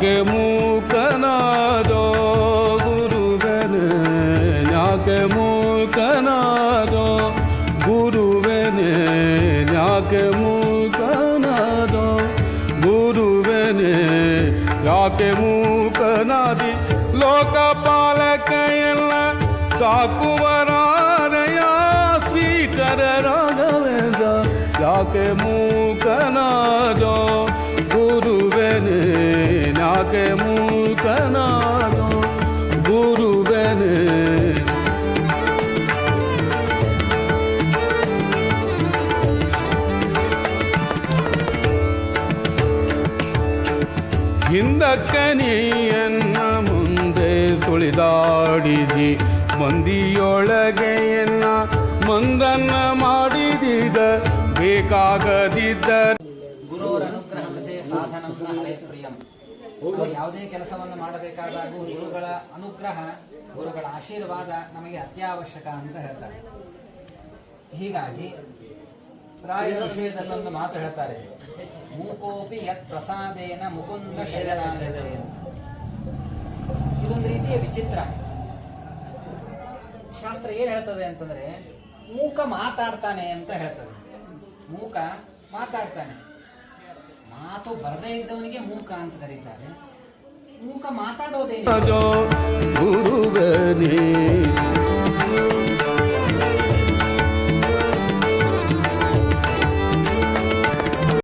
ಯಾಕೆ ಮೂಕನಾದೋ ಗುರುವನೇ ಯಾಕೆ ಮೂಕನಾದೋ ಗುರುವನೇ ಯಾಕೆ ಮೂಕನಾದೋ ಗುರುವನೇ ಯಾಕೆ ಮೂಕನಾದಿ ಲೋಕಪಾಲಕೆಯಲ್ಲ ಸಾಕುವರಾರಯ ಶ್ರೀಕರ ರಾಘವೇಂದ್ರ ಯಾಕೆ ಮೂಕನಾದೋ ಗುರುವನೇ ಯಾಕೆ ಮೂಕನಾದೋ ಗುರುವನೇ ಹಿಂದಕ್ಕನಿಯನ್ನ ಮುಂದೆ ಸುಳಿದಾಡಿದಿ ಮಂದಿಯೊಳಗೆಯನ್ನ ಮಂದನ್ನ ಮಾಡಿದಿದ ಬೇಕಾಗದಿದ್ದ ಗುರುವರ ಅನುಗ್ರಹ ಮತ್ತೆ ಸಾಧನಂನ ಹರೇ ಪ್ರಿಯಂ. ನಾವು ಯಾವುದೇ ಕೆಲಸವನ್ನು ಮಾಡಬೇಕಾದಾಗ ಗುರುಗಳ ಅನುಗ್ರಹ ಗುರುಗಳ ಆಶೀರ್ವಾದ ನಮಗೆ ಅತ್ಯವಶ್ಯಕ ಅಂತ ಹೇಳ್ತಾರೆ. ಹೀಗಾಗಿ ರಾಯರ ವಿಷಯದಲ್ಲೊಂದು ಮಾತು ಹೇಳ್ತಾರೆ, ಮೂಕೋಪಿ ಯತ್ ಪ್ರಸಾದೇನ ಮುಕುಂದ ಶಯನಾಲಯತೆ. ಇದೊಂದು ರೀತಿಯ ವಿಚಿತ್ರ. ಶಾಸ್ತ್ರ ಏನ್ ಹೇಳ್ತದೆ ಅಂತಂದ್ರೆ ಮೂಕ ಮಾತಾಡ್ತಾನೆ ಅಂತ ಹೇಳ್ತದೆ. ಮೂಕ ಮಾತಾಡ್ತಾನೆ, ಮಾತು ಬರದೇ ಇದ್ದವನಿಗೆ ಮೂಕ ಅಂತ ಕರೀತಾರೆ. ಮೂಕ ಮಾತಾಡೋದೇನು? ಗುರುವನೇ